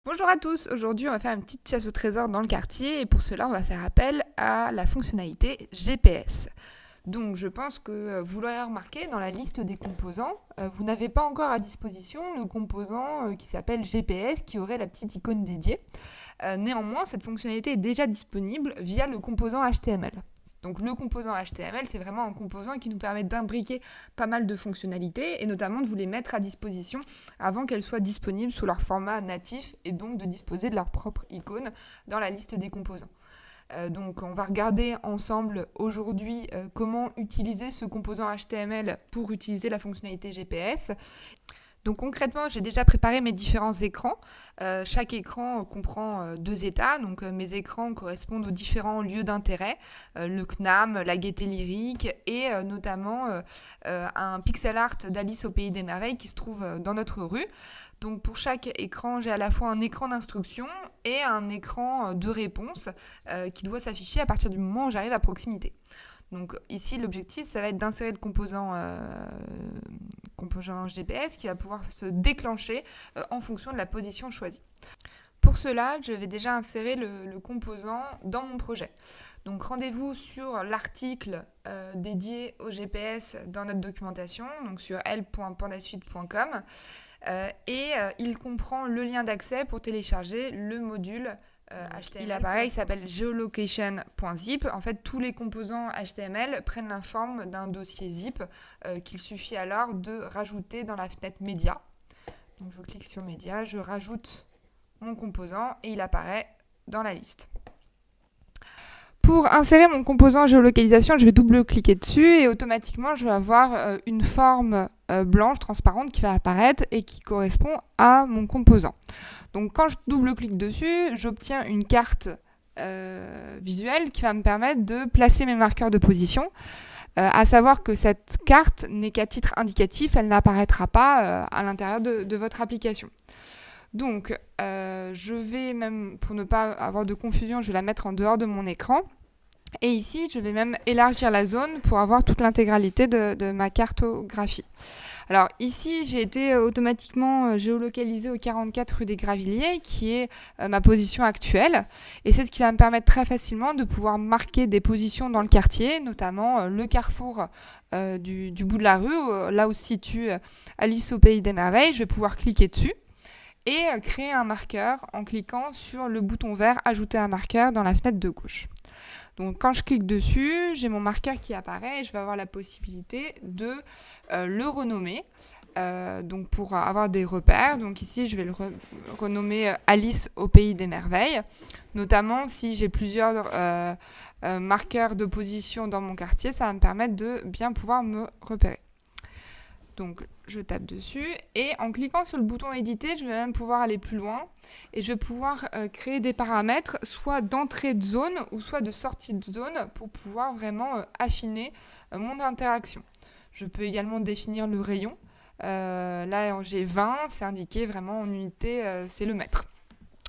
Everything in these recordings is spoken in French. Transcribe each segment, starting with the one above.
Bonjour à tous, aujourd'hui on va faire une petite chasse au trésor dans le quartier et pour cela on va faire appel à la fonctionnalité GPS. Donc je pense que vous l'aurez remarqué dans la liste des composants, vous n'avez pas encore à disposition le composant qui s'appelle GPS qui aurait la petite icône dédiée. Néanmoins cette fonctionnalité est déjà disponible via le composant HTML. Donc le composant HTML, c'est vraiment un composant qui nous permet d'imbriquer pas mal de fonctionnalités et notamment de vous les mettre à disposition avant qu'elles soient disponibles sous leur format natif et donc de disposer de leur propre icône dans la liste des composants. Donc on va regarder ensemble aujourd'hui comment utiliser ce composant HTML pour utiliser la fonctionnalité GPS. Donc concrètement, j'ai déjà préparé mes différents écrans. Chaque écran comprend deux états. Donc mes écrans correspondent aux différents lieux d'intérêt, le CNAM, la Gaîté Lyrique et notamment un pixel art d'Alice au Pays des Merveilles qui se trouve dans notre rue. Donc pour chaque écran, j'ai à la fois un écran d'instruction et un écran de réponse qui doit s'afficher à partir du moment où j'arrive à proximité. Donc ici, l'objectif, ça va être d'insérer le composant GPS qui va pouvoir se déclencher en fonction de la position choisie. Pour cela, je vais déjà insérer le composant dans mon projet. Donc rendez-vous sur l'article dédié au GPS dans notre documentation, donc sur help.pandasuite.com. Il comprend le lien d'accès pour télécharger le module HTML. Il apparaît, il s'appelle geolocation.zip. En fait, tous les composants HTML prennent la forme d'un dossier zip qu'il suffit alors de rajouter dans la fenêtre média. Donc je clique sur média, je rajoute mon composant et il apparaît dans la liste. Pour insérer mon composant géolocalisation, je vais double-cliquer dessus et automatiquement, je vais avoir une forme blanche, transparente qui va apparaître et qui correspond à mon composant. Donc quand je double-clique dessus, j'obtiens une carte visuelle qui va me permettre de placer mes marqueurs de position. À savoir que cette carte n'est qu'à titre indicatif, elle n'apparaîtra pas à l'intérieur de votre application. Donc, je vais même, pour ne pas avoir de confusion, je vais la mettre en dehors de mon écran. Et ici, je vais même élargir la zone pour avoir toute l'intégralité de ma cartographie. Alors ici, j'ai été automatiquement géolocalisée au 44 rue des Gravilliers, qui est ma position actuelle. Et c'est ce qui va me permettre très facilement de pouvoir marquer des positions dans le quartier, notamment le carrefour du bout de la rue, là où se situe Alice au Pays des Merveilles. Je vais pouvoir cliquer dessus et créer un marqueur en cliquant sur le bouton vert « Ajouter un marqueur » dans la fenêtre de gauche. Donc quand je clique dessus, j'ai mon marqueur qui apparaît et je vais avoir la possibilité de le renommer. Donc pour avoir des repères, donc ici je vais le renommer Alice au Pays des Merveilles, notamment si j'ai plusieurs marqueurs de position dans mon quartier, ça va me permettre de bien pouvoir me repérer. Donc je tape dessus et en cliquant sur le bouton éditer, je vais même pouvoir aller plus loin et je vais pouvoir créer des paramètres soit d'entrée de zone ou soit de sortie de zone pour pouvoir vraiment affiner mon interaction. Je peux également définir le rayon. Là j'ai 20, c'est indiqué vraiment en unité, c'est le mètre.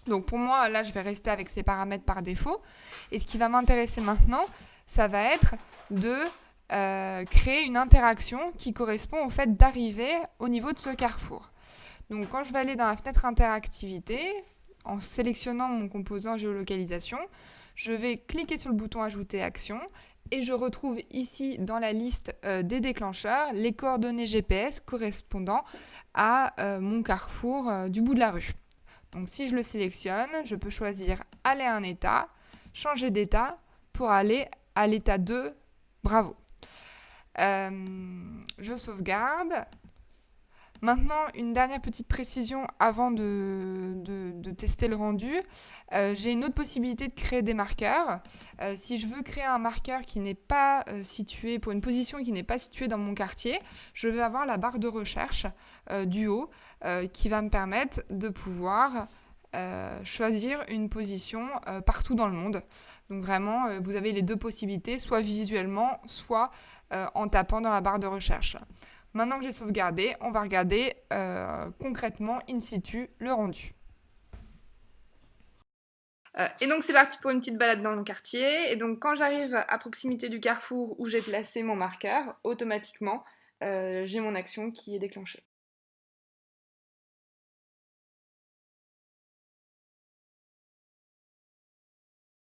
Donc pour moi, là je vais rester avec ces paramètres par défaut. Et ce qui va m'intéresser maintenant, ça va être de créer une interaction qui correspond au fait d'arriver au niveau de ce carrefour. Donc quand je vais aller dans la fenêtre interactivité, en sélectionnant mon composant géolocalisation, je vais cliquer sur le bouton ajouter action et je retrouve ici dans la liste des déclencheurs les coordonnées GPS correspondant à mon carrefour du bout de la rue. Donc si je le sélectionne, je peux choisir aller à un état, changer d'état pour aller à l'état 2, bravo. Je sauvegarde. Maintenant, une dernière petite précision avant de tester le rendu. J'ai une autre possibilité de créer des marqueurs. Si je veux créer un marqueur qui n'est pas situé, pour une position qui n'est pas située dans mon quartier, je vais avoir la barre de recherche du haut qui va me permettre de pouvoir choisir une position partout dans le monde. Donc vraiment, vous avez les deux possibilités, soit visuellement, soit en tapant dans la barre de recherche. Maintenant que j'ai sauvegardé, on va regarder concrètement in situ le rendu. Et donc c'est parti pour une petite balade dans le quartier. Et donc quand j'arrive à proximité du carrefour où j'ai placé mon marqueur, automatiquement j'ai mon action qui est déclenchée.